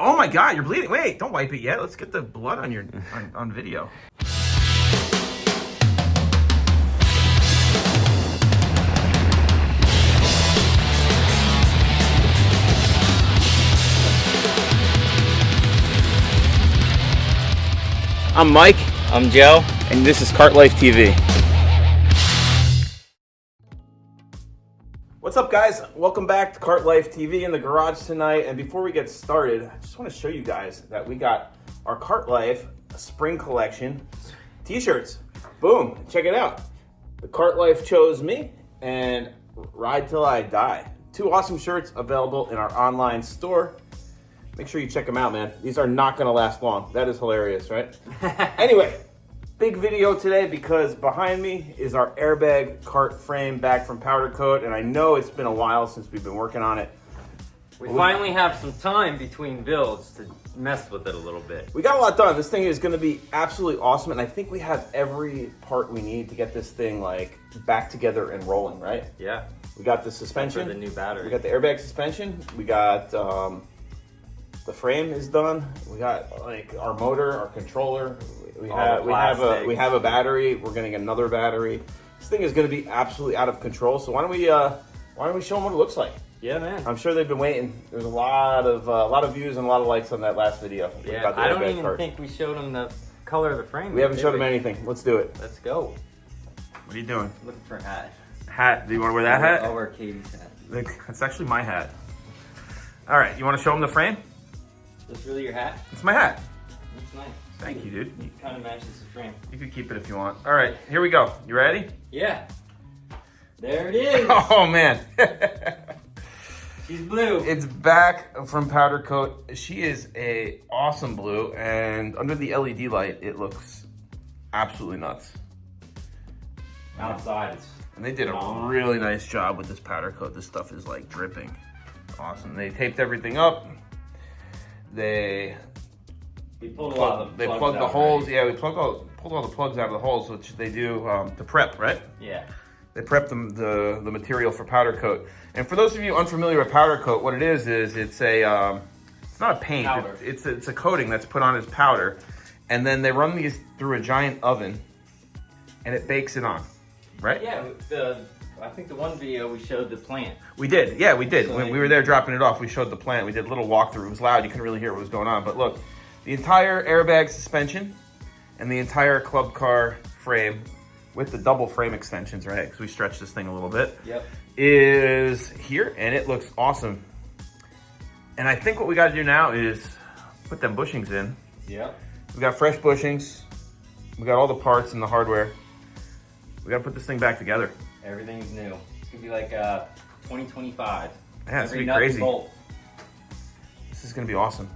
Oh my God, you're bleeding. Wait, don't wipe it yet. Let's get the blood on your on video. I'm Mike. I'm Joe. And this is Kart Life TV. What's up, guys? Welcome back to Kart Life TV in the garage tonight. And before we get started, I just want to show you guys that we got our Kart Life Spring Collection t-shirts. Boom, check it out. The Kart Life chose me and Ride Till I Die. 2 awesome shirts available in our online store. Make sure you check them out, man. These are not gonna last long. That is hilarious, right? Anyway, big video today because behind me is our airbag kart frame back from Powder Coat, and I know it's been a while since we've been working on it. We finally have some time between builds to mess with it a little bit. We got a lot done. This thing is gonna be absolutely awesome, and I think we have every part we need to get this thing like back together and rolling, right? Yeah. We got the suspension. For the new battery. We got the airbag suspension. We got the frame is done. We got like our motor, our controller. We have a battery. We're getting another battery. This thing is going to be absolutely out of control. So why don't we show them what it looks like? Yeah, man. I'm sure they've been waiting. There's a lot of views and a lot of likes on that last video. Yeah, I don't even think we showed them the color of the frame. We haven't showed them anything. Let's do it. Let's go. What are you doing? Looking for a hat. Hat? Do you want to wear that hat? I'll wear Katie's hat. That's actually my hat. All right, you want to show them the frame? That's really your hat? It's my hat. That's nice. Thank you, dude. It kind of matches the frame. You can keep it if you want. All right, here we go. You ready? Yeah. There it is. Oh, man. She's blue. It's back from Powder Coat. She is a awesome blue, and under the LED light, it looks absolutely nuts. Outside, and they did a really nice job with this Powder Coat. This stuff is like dripping. Awesome. They taped everything up. We pulled plugged the holes. Right? Yeah, we pulled all the plugs out of the holes, which they do to prep, right? Yeah. They prep the material for Powder Coat. And for those of you unfamiliar with Powder Coat, what it is it's a it's not a paint. It's a coating that's put on as powder, and then they run these through a giant oven, and it bakes it on, right? Yeah. I think the one video we showed the plant. We did, yeah, we did. So when we were there dropping it off, we showed the plant. We did a little walkthrough. It was loud, you couldn't really hear what was going on. But look, the entire airbag suspension and the entire club car frame with the double frame extensions, right? Because we stretched this thing a little bit. Yep. Is here, and it looks awesome. And I think what we gotta do now is put them bushings in. Yep. We got fresh bushings. We got all the parts and the hardware. We gotta put this thing back together. Everything's new. It's gonna be like 2025. Yeah, it's gonna be crazy. This is gonna be awesome.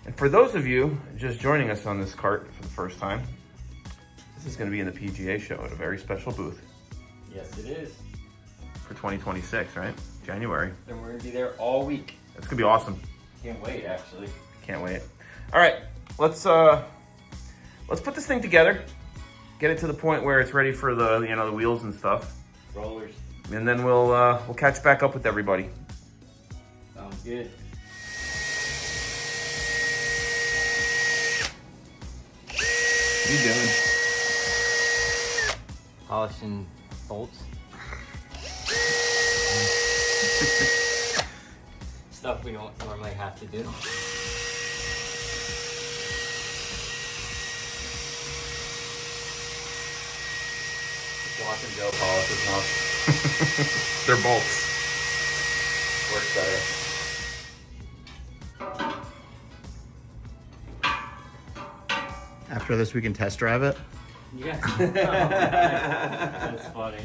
And for those of you just joining us on this cart for the first time, this is gonna be in the PGA show at a very special booth. Yes, it is. For 2026, right? January. And we're gonna be there all week. It's gonna be awesome. Can't wait, actually. Can't wait. All right, let's put this thing together. Get it to the point where it's ready for the the wheels and stuff. Rollers. And then we'll catch back up with everybody. Sounds good. What are you doing? Polishing bolts. Stuff we don't normally have to do. Watching Joe polish his mouth. They're bolts. Works better. After this, we can test drive it. Yeah. That's funny.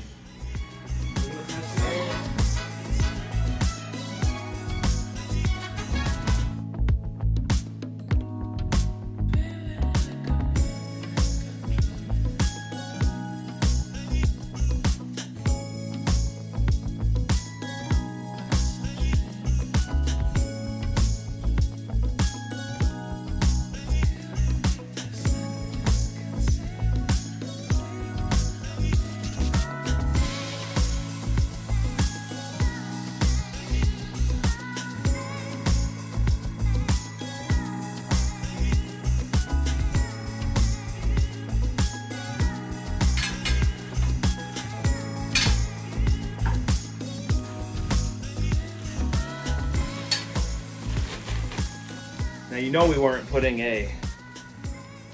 Now you know we weren't putting a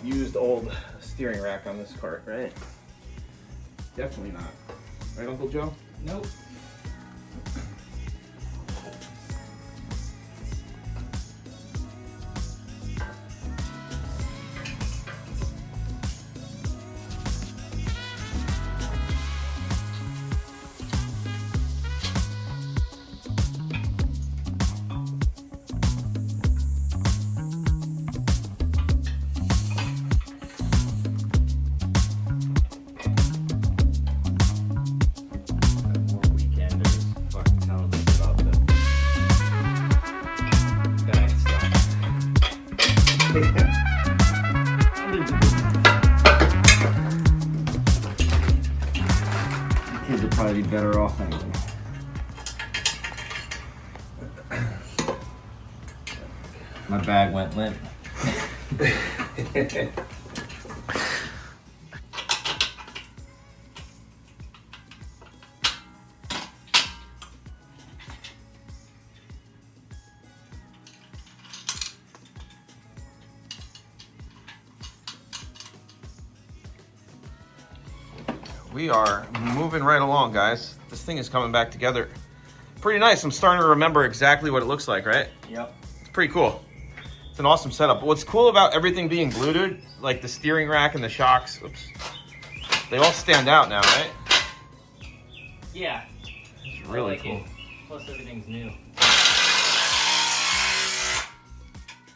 used old steering rack on this cart, right? Definitely not. Right, Uncle Joe? Nope. Kids would probably be better off anyway. My bag went limp. We are moving right along, guys. This thing is coming back together. Pretty nice. I'm starting to remember exactly what it looks like, right? Yep. It's pretty cool. It's an awesome setup. But what's cool about everything being Bluetooth, like the steering rack and the shocks, oops, they all stand out now, right? Yeah. It's really cool. Plus everything's new.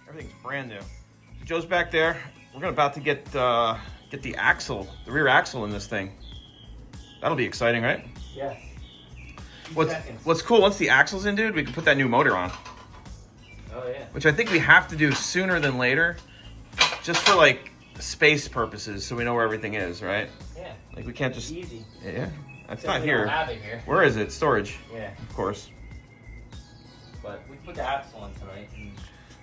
Everything's brand new. Joe's back there. We're about to get the axle, the rear axle in this thing. That'll be exciting, right? Yes. What's cool, once the axle's in, dude, we can put that new motor on. Oh, yeah. Which I think we have to do sooner than later, just for like space purposes, so we know where everything is, right? Yeah. Like we can't just... Easy. Yeah, that's Except not we don't here. have it here. Where is it? Storage. Yeah. Of course. But we put the axle in tonight and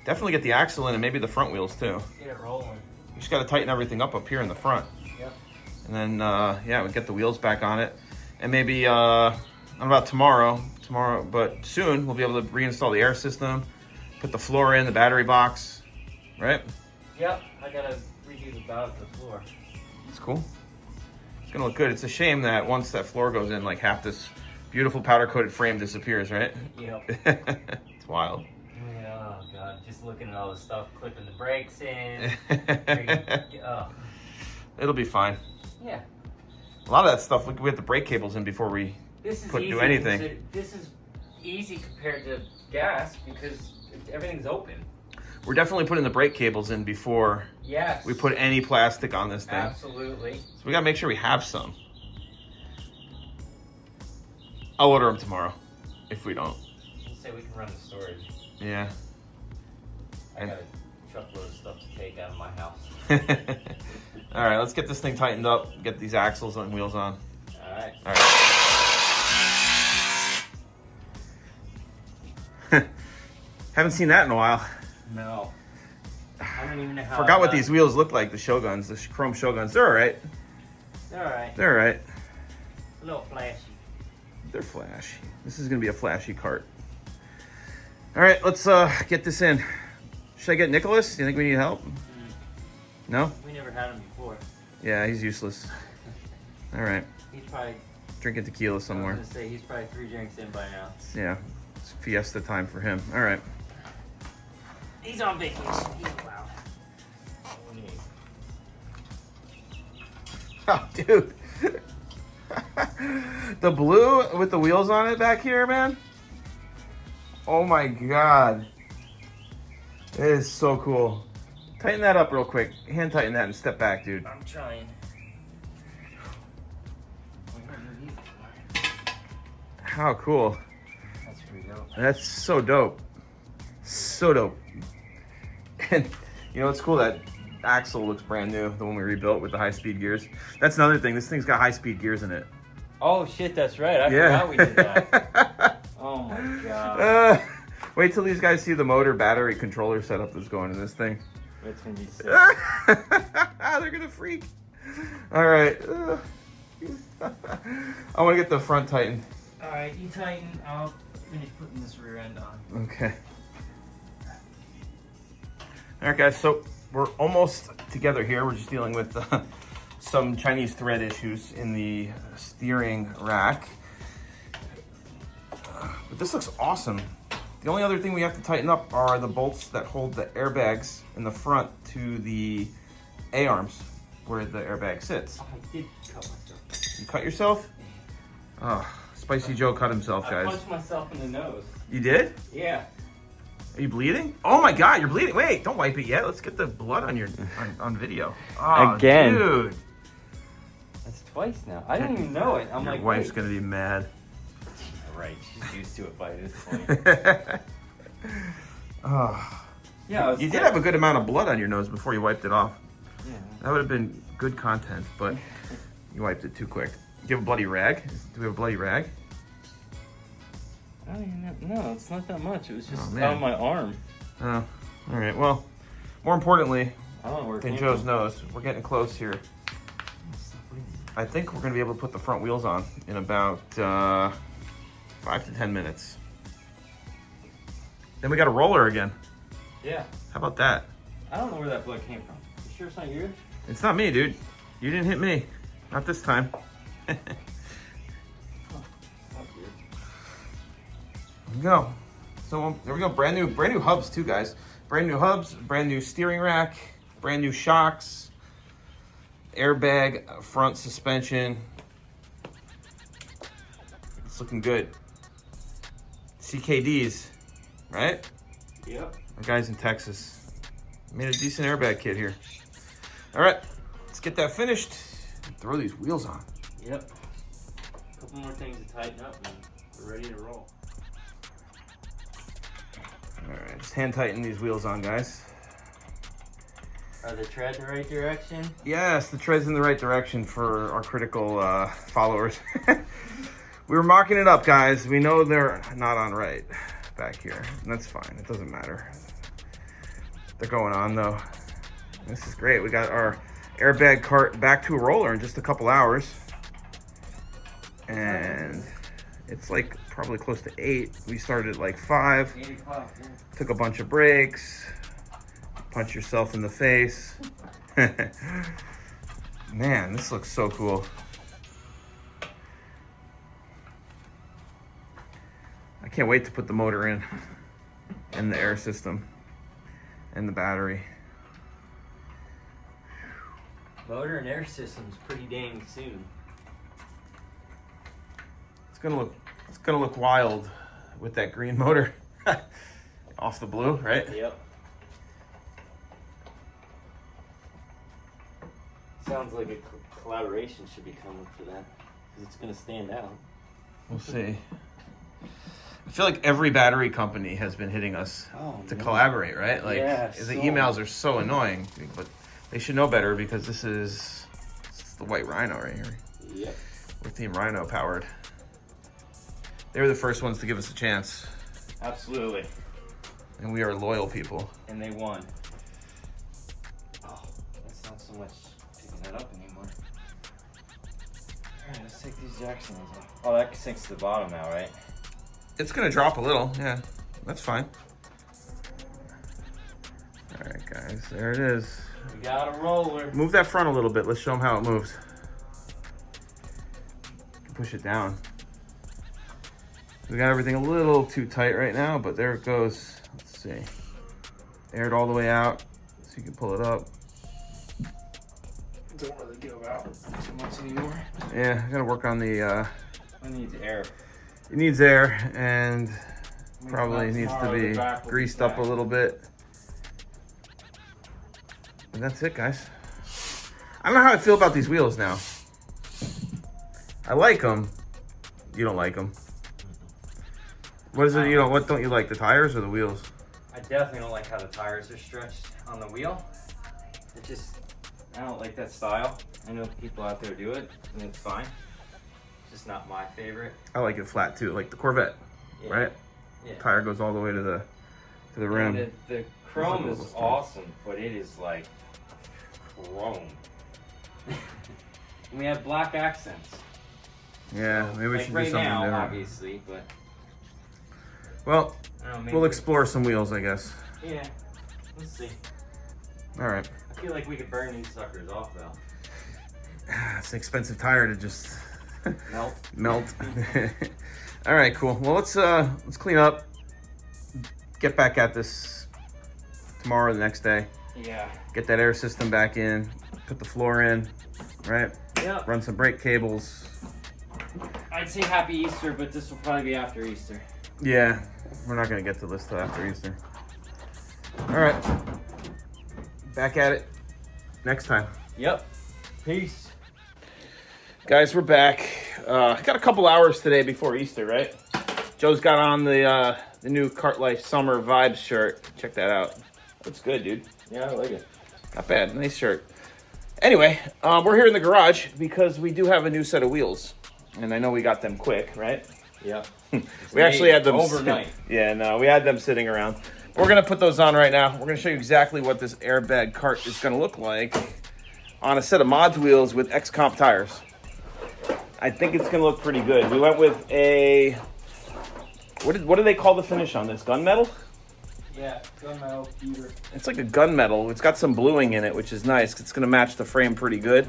Definitely get the axle in and maybe the front wheels too. get it rolling. We just got to tighten everything up here in the front. Yep. And then, yeah, we get the wheels back on it. And maybe, not about tomorrow, but soon we'll be able to reinstall the air system, put the floor in, the battery box, right? Yep. I gotta redo the floor. It's cool. It's gonna look good. It's a shame that once that floor goes in, like half this beautiful powder coated frame disappears, right? Yep. It's wild. Oh god, just looking at all the stuff, clipping the brakes in. Oh. It'll be fine. Yeah. A lot of that stuff, we have the brake cables in before we This is do anything. This is easy compared to gas because everything's open. We're definitely putting the brake cables in before Yes. we put any plastic on this thing. Absolutely. So we gotta make sure we have some. I'll order them tomorrow, if we don't. Let's say we can run the storage. Yeah. I got a truckload of stuff to take out of my house. All right, let's get this thing tightened up, get these axles and wheels on. All right. All right. Haven't seen that in a while. No. I don't even know how. Forgot what these wheels look like, the Shoguns, the chrome Shoguns. They're all right. They're all right. They're all right. A little flashy. They're flashy. This is gonna be a flashy cart. All right, let's get this in. Should I get Nicholas? Do you think we need help? No? We never had him before. Yeah, he's useless. All right. He's probably Drinking tequila somewhere. I was gonna say he's probably 3 drinks in by now. Yeah, it's fiesta time for him. All right. He's on vacation. He's allowed. Oh, dude. The blue with the wheels on it back here, man. Oh my God. It is so cool. Tighten that up real quick. Hand tighten that and step back, dude. I'm trying. How cool. That's pretty dope. That's so dope. So dope. And you know what's cool? That axle looks brand new, the one we rebuilt with the high-speed gears. That's another thing. This thing's got high-speed gears in it. Oh shit, that's right. I Yeah. forgot we did that. Oh my God. Wait till these guys see the motor, battery, controller setup that's going in this thing. It's gonna be sick. They're gonna freak. All right. I want to get the front tightened. All right, you tighten. I'll finish putting this rear end on. Okay. All right, guys, so we're almost together here. We're just dealing with some Chinese thread issues in the steering rack. But this looks awesome. The only other thing we have to tighten up are the bolts that hold the airbags in the front to the A-arms where the airbag sits. Oh, I did cut myself. You cut yourself? Oh, Spicy Joe cut himself, guys. I punched myself in the nose. You did? Yeah. Are you bleeding? Oh my God, you're bleeding. Wait, don't wipe it yet. Let's get the blood on your on video. Oh, Again. Dude. That's twice now. I didn't even know it. I'm Your like, wife's wait. gonna be mad. Right, she's used to it by this point. Oh. Yeah, You did have a good amount of blood on your nose before you wiped it off. Yeah. That would have been good content, but you wiped it too quick. Do you have a bloody rag? Do we have a bloody rag? I don't even know. No, it's not that much. It was just man. on my arm. Oh, all right. Well, more importantly I don't know where it than came Joe's from. nose, we're getting close here. I think we're gonna be able to put the front wheels on in about 5 to 10 minutes. Then we got a roller again. Yeah. How about that? I don't know where that blood came from. You sure it's not yours? It's not me, dude. You didn't hit me. Not this time. There we go. So there we go. Brand new hubs too, guys. Brand new hubs, brand new steering rack, brand new shocks, airbag, front suspension. It's looking good. CKDs, right? Yep. Our guys in Texas made a decent airbag kit here. All right, let's get that finished and throw these wheels on. Yep. A couple more things to tighten up and we're ready to roll. All right, just hand tighten these wheels on, guys. Are the tread the right direction? Yes, the tread's in the right direction for our critical followers. We were marking it up, guys. We know they're not on right back here, and that's fine. It doesn't matter. They're going on, though. This is great. We got our airbag cart back to a roller in just a couple hours. And it's like probably close to 8. We started at like 5. 8 o'clock, yeah. Took a bunch of breaks. Punch yourself in the face. Man, this looks so cool. I can't wait to put the motor in and the air system and the battery. Motor and air system's pretty dang soon. It's gonna look wild with that green motor off the blue, right? Yep. Sounds like a collaboration should be coming for that, because it's gonna stand out. We'll see. I feel like every battery company has been hitting us to collaborate, right? Like Yeah, the emails are so annoying, but they should know better because this is the white Rhino right here. Yep. Lithium Rhino powered. They were the first ones to give us a chance, Absolutely. and we are loyal people. And they won. Oh, that's not so much picking that up anymore. Alright, let's take these Jacksons off. Oh, that sinks to the bottom now, right? It's gonna drop a little, yeah, that's fine. All right, guys, there it is. We got a roller. Move that front a little bit. Let's show them how it moves. Push it down. We got everything a little too tight right now, but there it goes. Let's see. Air it all the way out so you can pull it up. Don't really give out too much anymore. Yeah, I gotta work on the, I need air. it needs air and probably needs to be greased up a little bit. And that's it, guys. I don't know how I feel about these wheels now. I like them. You don't like them. What is it? You know, what don't you like? The tires or the wheels? I definitely don't like how the tires are stretched on the wheel. It just, I don't like that style. I know people out there do it, and it's fine. It's just not my favorite. I like it flat too, like the Corvette, Yeah. right? Yeah. Tire goes all the way to the rim. And the chrome It's is a little awesome, but it is like chrome. And we have black accents. Yeah, maybe we Like should right do something now, different. obviously, but Well, I don't know, maybe we'll explore some wheels, I guess. Yeah, let's see. All right. I feel like we could burn these suckers off though. It's an expensive tire to just Melt. All right, cool. Well, let's clean up. Get back at this tomorrow or the next day. Yeah. Get that air system back in. Put the floor in, right? Yep. Run some brake cables. I'd say happy Easter, but this will probably be after Easter. Yeah, we're not gonna get to this till after Easter. All right, back at it next time. Yep. Peace. Guys, we're back. Got a couple hours today before Easter, right? Joe's got on the new Cart Life Summer Vibes shirt. Check that out. Looks good, dude. Yeah, I like it. Not bad. Nice shirt. Anyway, we're here in the garage because we do have a new set of wheels. And I know we got them quick, right? Yeah. We actually had them overnight. Yeah, no, we had them sitting around. We're gonna put those on right now. We're gonna show you exactly what this airbag cart is gonna look like on a set of mods wheels with X-Comp tires. I think it's gonna look pretty good. We went with a what do they call the finish on this? Gunmetal? Yeah, gunmetal pewter. It's like a gunmetal. It's got some bluing in it, which is nice. It's gonna match the frame pretty good.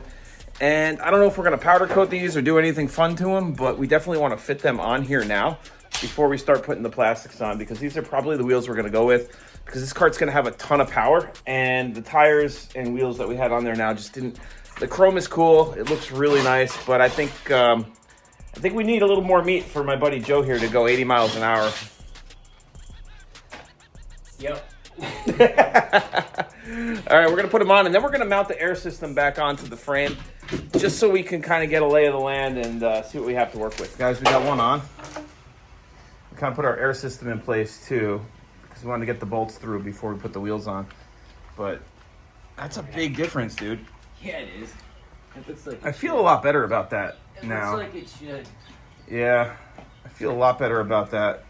And I don't know if we're gonna powder coat these or do anything fun to them, but we definitely want to fit them on here now before we start putting the plastics on, because these are probably the wheels we're gonna go with, because this cart's gonna have a ton of power, and the tires and wheels that we had on there now just didn't. The chrome is cool. It looks really nice, but I think we need a little more meat for my buddy Joe here to go 80 miles an hour. Yep. All right, we're gonna put them on, and then we're gonna mount the air system back onto the frame, just so we can kind of get a lay of the land and see what we have to work with. Guys, we got one on. We kind of put our air system in place too, because we wanted to get the bolts through before we put the wheels on. But that's a big difference, dude. Yeah, it is. It looks like I feel a lot better about that now. Looks like it should. Yeah, I feel a lot better about that.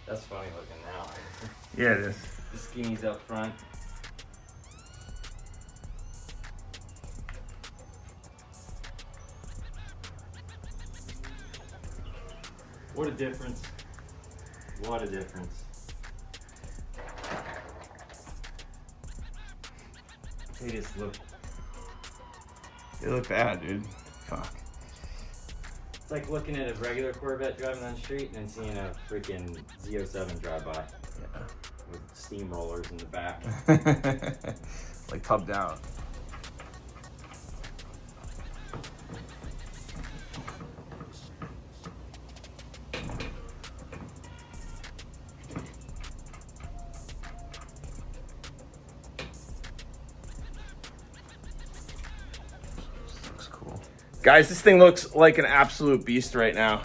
That's funny looking now. Yeah, it is. The skinny's up front. What a difference. What a difference. They just look. They look bad, dude. Fuck. It's like looking at a regular Corvette driving on the street and then seeing a freaking Z07 drive by. Yeah. With steamrollers in the back. Like tubbed out. Looks cool. Guys, this thing looks like an absolute beast right now.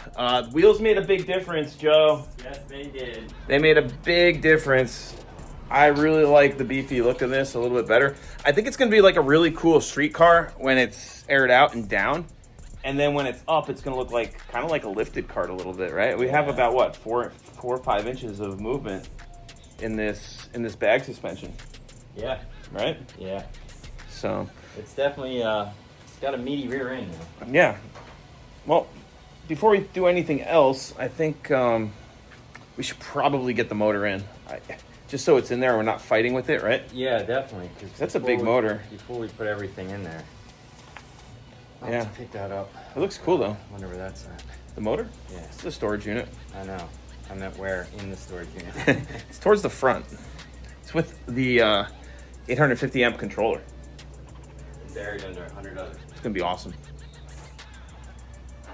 Wheels made a big difference, Joe. Yes, they did. They made a big difference. I really like the beefy look of this a little bit better. I think it's going to be like a really cool street car when it's aired out and down. And then when it's up, it's going to look like kind of like a lifted cart a little bit, right? We have about, what, four or 5 inches of movement in this bag suspension. Yeah. Right? Yeah. So. It's definitely, it's got a meaty rear end now. Yeah. Well, before we do anything else, I think we should probably get the motor in. Just so it's in there and we're not fighting with it, right? Yeah, definitely. 'Cause that's a big motor. Before we put everything in there. I'll Yeah. have to pick that up. It looks cool, though. Wonder where that's at. The motor? Yeah. It's the storage unit. I know. I meant where in the storage unit. It's towards the front. It's with the 850 amp controller. Buried under 100 others. It's going to be awesome.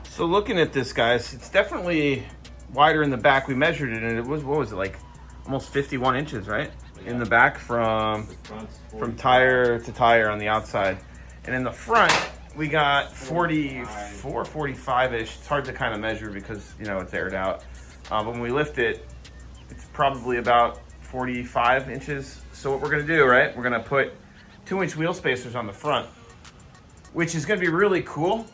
So looking at this, guys, it's definitely wider in the back. We measured it, and it was, what was it, like almost 51 inches, right? Yeah. In the back from tire to tire on the outside. And in the front, we got 44, 45-ish. It's hard to kind of measure because, you know, it's aired out. But when we lift it, it's probably about 45 inches. So what we're going to do, right, we're going to put 2-inch wheel spacers on the front, which is going to be really cool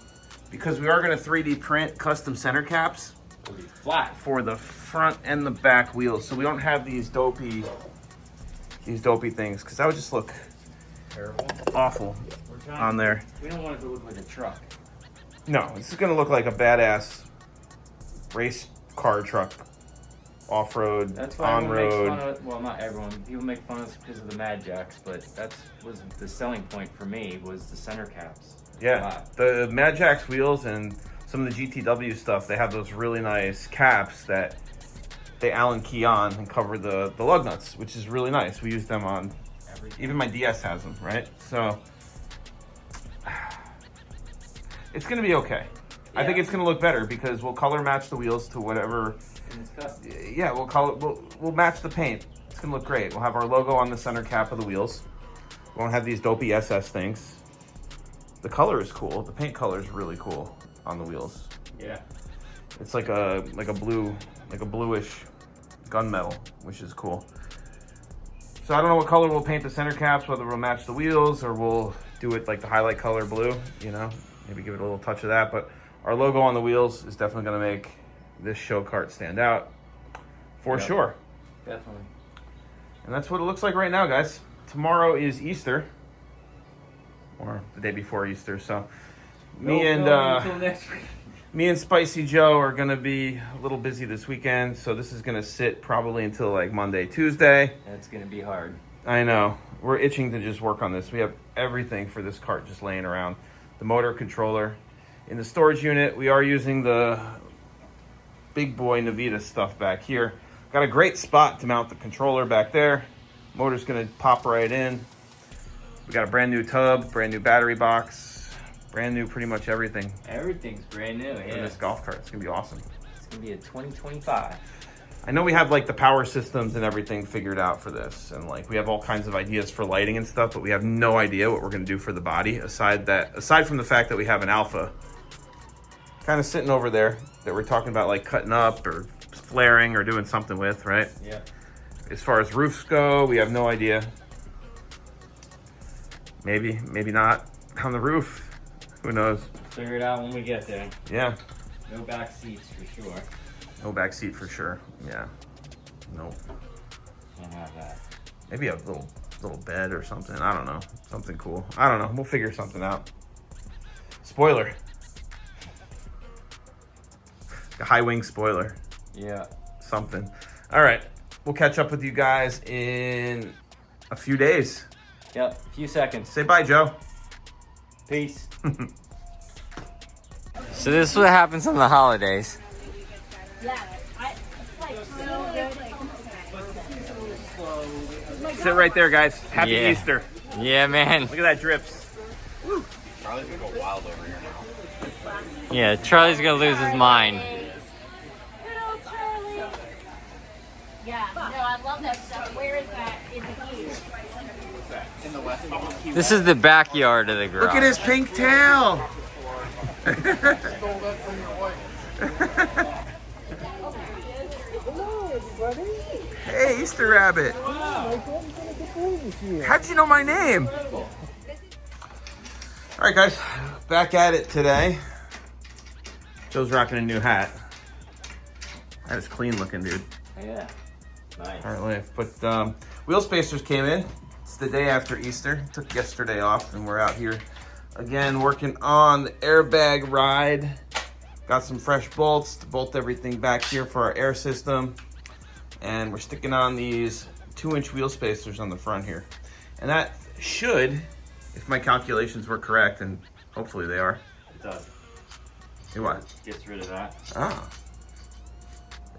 because we are going to 3D print custom center caps It'll be flat. for the front and the back wheels. So we don't have these dopey things, because that would just look Terrible. awful on there. We don't want it to look like a truck. No, this is gonna look like a badass race car truck, off-road, That's why everyone makes on-road. fun of, well, not everyone. People make fun of us because of the Mad Jacks, but that was the selling point for me, was the center caps. Yeah, Wow. the Mad Jax wheels and some of the GTW stuff, they have those really nice caps that they Allen key on and cover the lug nuts, which is really nice. We use them on, Everything. even my DS has them, right? So it's gonna be okay. I think Yeah. it's gonna look better because we'll color match the wheels to whatever. And it's custom. Yeah, we'll match the paint. It's gonna look great. We'll have our logo on the center cap of the wheels. We won't have these dopey SS things. The color is cool. The paint color is really cool on the wheels. Yeah. It's like a blue, like a bluish gunmetal, which is cool. So I don't know what color we'll paint the center caps, whether we'll match the wheels or we'll do it like the highlight color blue, you know, maybe give it a little touch of that. But our logo on the wheels is definitely going to make this show kart stand out for Yep. sure. Definitely. And that's what it looks like right now, guys. Tomorrow is Easter, or the day before Easter. So Until next week. me and Spicy Joe are going to be a little busy this weekend. So this is going to sit probably until like Monday, Tuesday. That's gonna be hard. I know. We're itching to just work on this. We have everything for this cart just laying around. The motor controller. In the storage unit, we are using the big boy Navita stuff back here. Got a great spot to mount the controller back there. Motor's gonna pop right in. We got a brand new tub, brand new battery box, brand new pretty much everything Everything's brand new. for Yeah. this golf cart. It's gonna be awesome. It's gonna be a 2025. I know we have like the power systems and everything figured out for this, and like we have all kinds of ideas for lighting and stuff, but we have no idea what we're gonna do for the body aside from the fact that we have an Alpha kind of sitting over there that we're talking about like cutting up or flaring or doing something with, right? Yeah. As far as roofs go, we have no idea. Maybe not on the roof. Who knows? Figure it out when we get there. Yeah. No back seats for sure. No back seat for sure. Yeah. Nope. Can't have that. Maybe a little bed or something. I don't know. Something cool. I don't know. We'll figure something out. Spoiler. A high wing spoiler. Yeah. Something. All right. We'll catch up with you guys in a few days. Yep. A few seconds. Say bye, Joe. Peace. So this is what happens on the holidays. Sit right there, guys. Happy Yeah. Easter. Yeah, man. Look at that drips. Charlie's gonna go wild over here now. Yeah, Charlie's gonna lose his mind. Yeah, no, I love that stuff. Where is that in the view? In the west. This is the backyard of the garage. Look at his pink tail. Hey, Easter Rabbit. How'd you know my name? All right, guys, back at it today. Joe's rocking a new hat. That is clean looking, dude. Yeah. Nice. All right, but wheel spacers came in. It's the day after Easter. Took yesterday off, and we're out here again working on the airbag ride. Got some fresh bolts to bolt everything back here for our air system. And we're sticking on these 2-inch wheel spacers on the front here. And that should, if my calculations were correct, and hopefully they are. It does. Hey, what? Gets rid of that. Ah.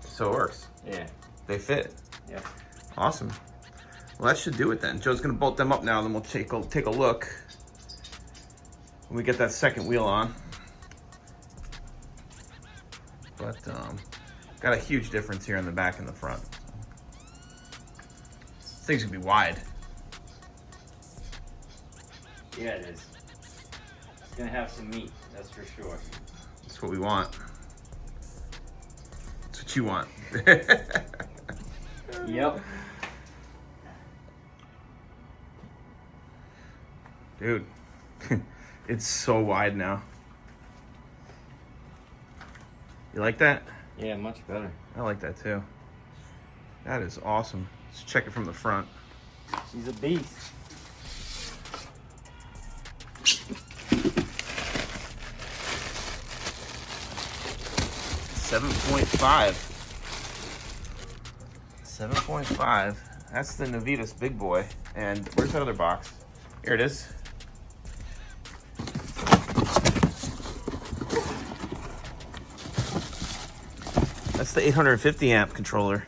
So it works. Yeah. They fit. Yeah. Awesome. Well, that should do it then. Joe's gonna bolt them up now, and then we'll take a look when we get that second wheel on. But got a huge difference here in the back and the front. This thing's gonna be wide. Yeah, it is. It's gonna have some meat, that's for sure. That's what we want. That's what you want. Yep. Dude, it's so wide now. You like that? Yeah, much better. I like that too. That is awesome. Let's check it from the front. She's a beast. 7.5. 7.5. That's the Navitas Big Boy. And where's that other box? Here it is. That's the 850 amp controller.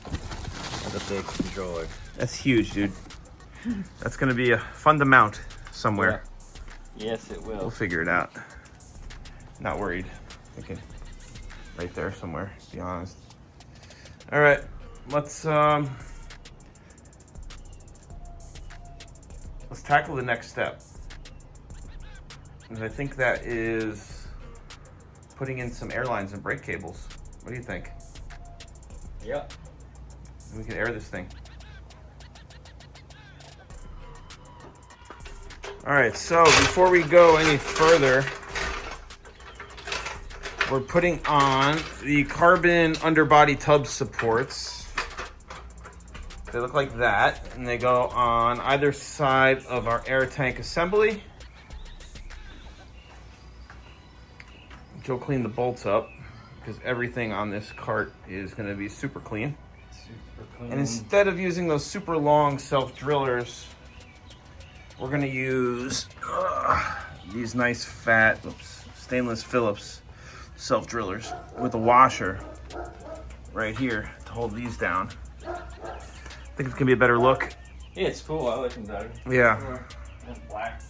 That's a big controller. That's huge, dude. That's gonna be fun to mount somewhere. Yeah. Yes, it will. We'll figure it out. Not worried. Thinking right there somewhere, to be honest. All right, let's tackle the next step. And I think that is putting in some airlines and brake cables. What do you think? Yep. We can air this thing. All right, so before we go any further, we're putting on the carbon underbody tub supports. They look like that, and they go on either side of our air tank assembly. Joe cleaned the bolts up because everything on this cart is going to be super clean. Super clean. And instead of using those super long self-drillers, we're going to use these nice fat stainless Phillips self-drillers with a washer right here to hold these down. I think it's going to be a better look. Yeah, it's cool. I like them better. Yeah. That's black.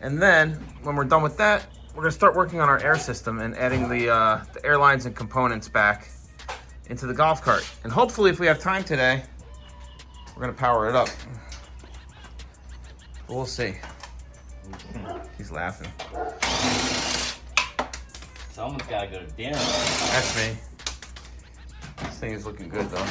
And then when we're done with that, we're going to start working on our air system and adding the airlines and components back into the golf cart. And hopefully, if we have time today, we're going to power it up. But we'll see. He's laughing. Someone's got to go to dinner. That's me. This thing is looking good, though.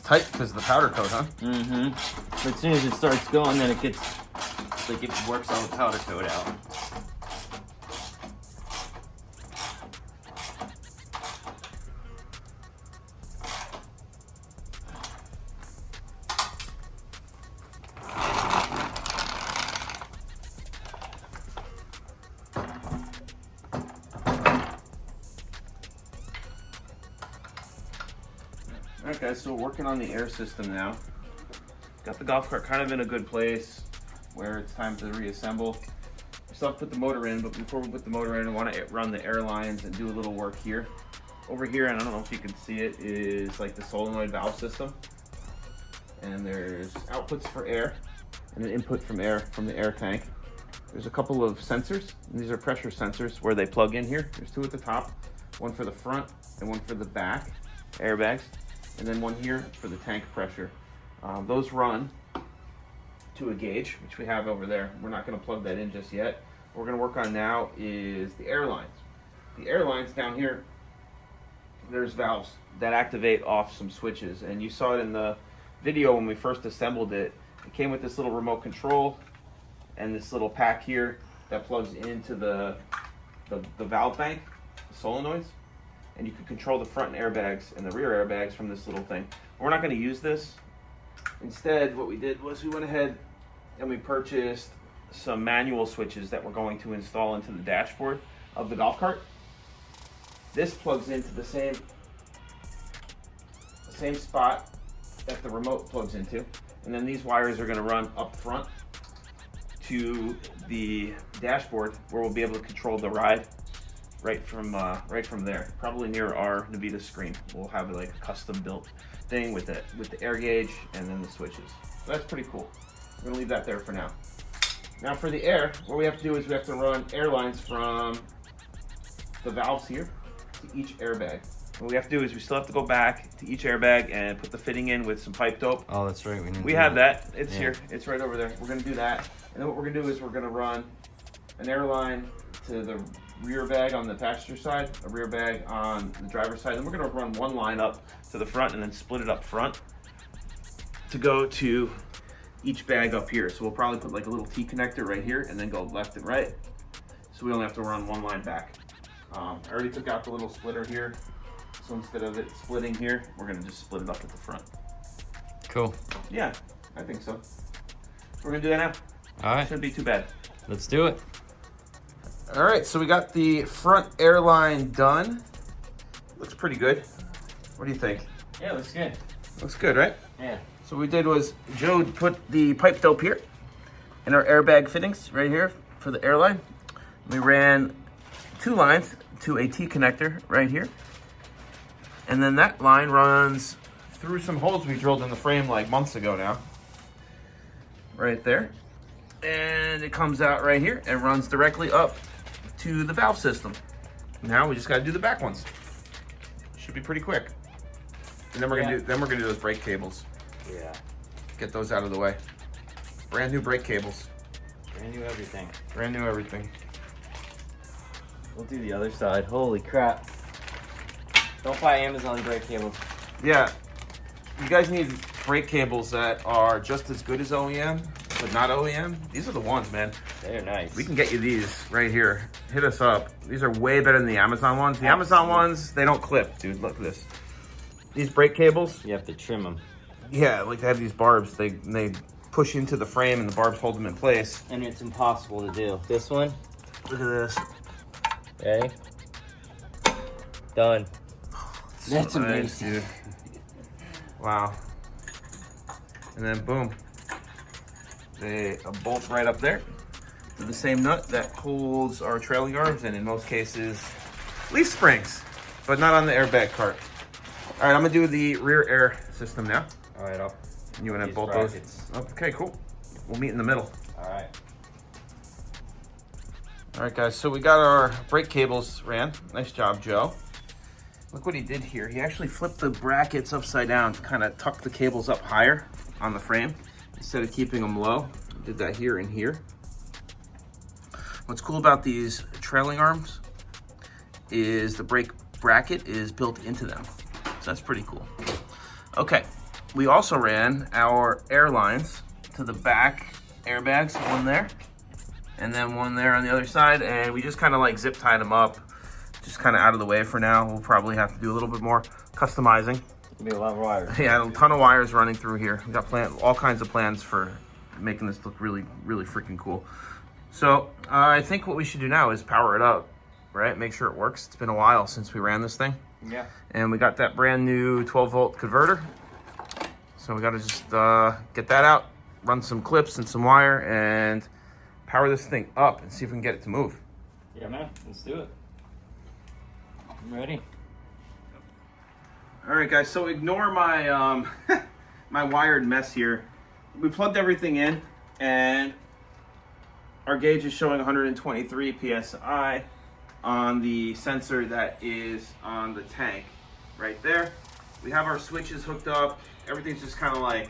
Tight because of the powder coat, huh? Mm-hmm. But as soon as it starts going, then it gets like it works all the powder coat out. Alright guys, so we're working on the air system now. Got the golf cart kind of in a good place where it's time to reassemble. We still have to put the motor in, but before we put the motor in, I want to run the airlines and do a little work here. Over here, and I don't know if you can see it, is like the solenoid valve system. And there's outputs for air and an input from air from the air tank. There's a couple of sensors. These are pressure sensors where they plug in here. There's two at the top, one for the front and one for the back airbags. And then one here for the tank pressure. Those run to a gauge, which we have over there. We're not going to plug that in just yet. What we're going to work on now is the airlines. The airlines down here, there's valves that activate off some switches. And you saw it in the video when we first assembled it. It came with this little remote control and this little pack here that plugs into the valve bank, the solenoids. And you can control the front airbags and the rear airbags from this little thing. We're not going to use this. Instead, what we did was we went ahead and we purchased some manual switches that we're going to install into the dashboard of the golf cart. This plugs into the same spot that the remote plugs into. And then these wires are going to run up front to the dashboard where we'll be able to control the ride right from there, probably near our Navitas screen. We'll have like a custom built thing with the air gauge and then the switches. So that's pretty cool. We're gonna leave that there for now. Now for the air, what we have to do is we have to run airlines from the valves here to each airbag. What we have to do is we still have to go back to each airbag and put the fitting in with some pipe dope. Oh, that's right. We have that. It's here. It's right over there. We're going to do that. And then what we're going to do is we're going to run an airline to the rear bag on the passenger side, a rear bag on the driver's side. Then we're going to run one line up to the front and then split it up front to go to each bag up here. So we'll probably put like a little T connector right here and then go left and right. So we only have to run one line back. I already took out the little splitter here. So instead of it splitting here, we're going to just split it up at the front. Cool. Yeah, I think so. We're going to do that now. All right. Shouldn't be too bad. Let's do it. All right, so we got the front airline done. Looks pretty good. What do you think? Yeah, looks good. Looks good, right? Yeah. So what we did was Joe put the pipe dope here in our airbag fittings right here for the airline. We ran 2 lines to a T connector right here. And then that line runs through some holes we drilled in the frame like months ago now. Right there. And it comes out right here and runs directly up to the valve system. Now we just got to do the back ones. Should be pretty quick. And then we're gonna do those brake cables. Yeah. Get those out of the way. Brand new brake cables. Brand new everything. Brand new everything. We'll do the other side. Holy crap. Don't buy Amazon brake cables. Yeah. You guys need brake cables that are just as good as OEM, but not OEM. These are the ones, man. They're nice. We can get you these right here. Hit us up. These are way better than the Amazon ones. The Amazon ones, they don't clip, dude. Look at this. These brake cables. You have to trim them. Yeah, like they have these barbs. They push into the frame and the barbs hold them in place. And it's impossible to do. This one. Look at this. Ready? Done. That's So nice, amazing. dude. Wow. And then boom. A bolt right up there to the same nut that holds our trailing arms and in most cases leaf springs, but not on the airbag cart. All right, I'm gonna do the rear air system now. All right, I'll You wanna use bolt brackets. those? Okay, cool. We'll meet in the middle. All right. All right, guys, so we got our brake cables ran. Nice job, Joe. Look what he did here. He actually flipped the brackets upside down to kind of tuck the cables up higher on the frame instead of keeping them low. Did that here and here. What's cool about these trailing arms is the brake bracket is built into them. So that's pretty cool. Okay, we also ran our airlines to the back airbags, one there, and then one there on the other side, and we just kind of like zip tied them up, just kind of out of the way for now. We'll probably have to do a little bit more customizing. It'll be a lot of wires. Yeah, a ton of wires running through here. We got all kinds of plans for making this look really, really freaking cool. So I think what we should do now is power it up, right? Make sure it works. It's been a while since we ran this thing. Yeah. And we got that brand new 12-volt converter. So we got to just get that out, run some clips and some wire, and power this thing up and see if we can get it to move. Yeah, man. Let's do it. I'm ready. All right, guys. So ignore my my wired mess here. We plugged everything in, and our gauge is showing 123 psi on the sensor that is on the tank right there. We have our switches hooked up. Everything's just kind of like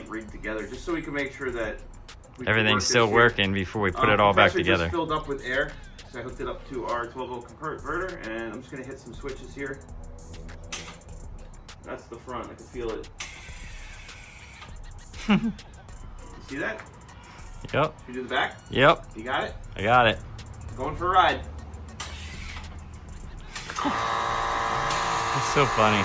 rigged together, just so we can make sure that Everything's still working before we put it all back together. Just filled up with air, so I hooked it up to our 12-volt converter, and I'm just gonna hit some switches here. That's the front. I can feel it. You see that? Yep. You do the back? Yep. You got it? I got it. Going for a ride. It's so funny.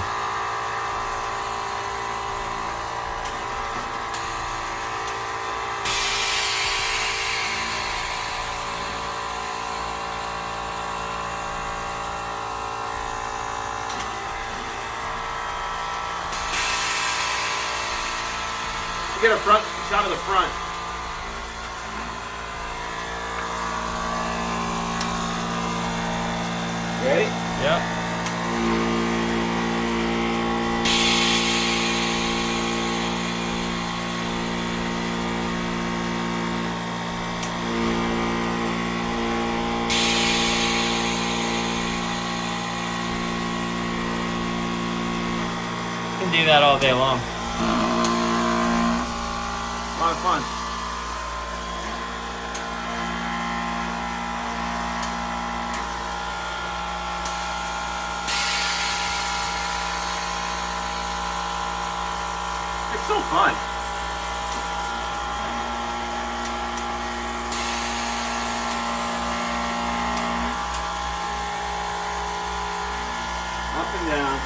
Get a front shot of the front. Ready? Yep. can do that all day long. A lot of fun. It's so fun. Up and down.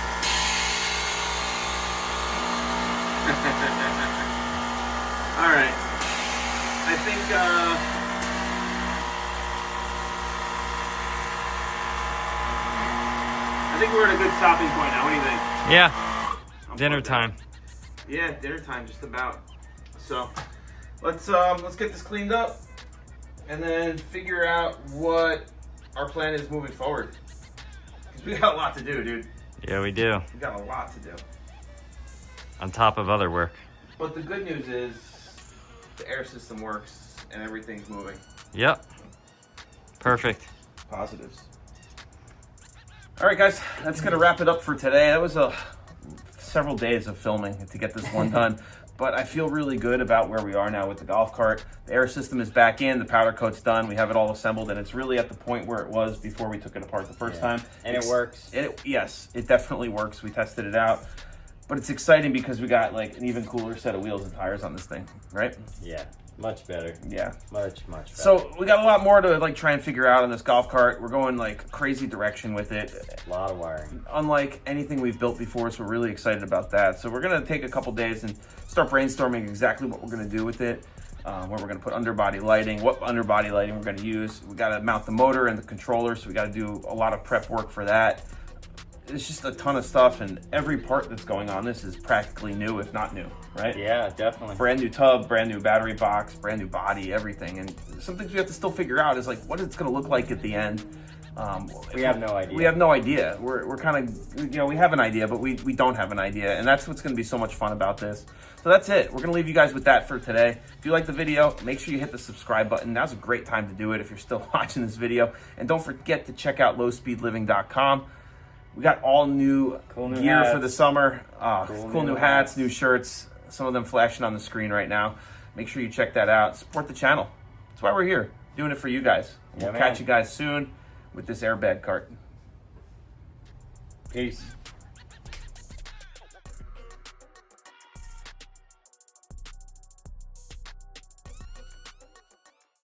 All right. I think we're at a good stopping point now. What do you think? Yeah. Dinner time. Yeah, dinner time just about. So let's get this cleaned up and then figure out what our plan is moving forward. 'Cause we got a lot to do, dude. Yeah, we do. We got a lot to do. On top of other work. But the good news is the air system works and everything's moving. Yep. Perfect. Positives. All right, guys, that's gonna wrap it up for today. That was several days of filming to get this one done, but I feel really good about where we are now with the golf cart. The air system is back in, the powder coat's done, we have it all assembled, and it's really at the point where it was before we took it apart the first time. And it works. Yes, it definitely works. We tested it out, but it's exciting because we got like an even cooler set of wheels and tires on this thing, right? Yeah, much better. Yeah. Much better. So we got a lot more to like try and figure out on this golf cart. We're going like crazy direction with it. A lot of wiring. Unlike anything we've built before, so we're really excited about that. So we're gonna take a couple days and start brainstorming exactly what we're gonna do with it, where we're gonna put underbody lighting, what underbody lighting we're gonna use. We gotta mount the motor and the controller, so we gotta do a lot of prep work for that. It's just a ton of stuff, and every part that's going on this is practically new, if not new, right? Yeah, definitely. Brand new tub, brand new battery box, brand new body, everything. And some things we have to still figure out is like what it's going to look like at the end. We have no idea. We have no idea. We're kind of, we have an idea, but we don't have an idea. And that's what's going to be so much fun about this. So that's it. We're going to leave you guys with that for today. If you like the video, make sure you hit the subscribe button. Now's a great time to do it if you're still watching this video. And don't forget to check out lowspeedliving.com. We got all new gear hats for the summer. Cool new hats, new shirts. Some of them flashing on the screen right now. Make sure you check that out. Support the channel. That's why we're here, doing it for you guys. We'll catch you guys soon with this airbag cart. Peace.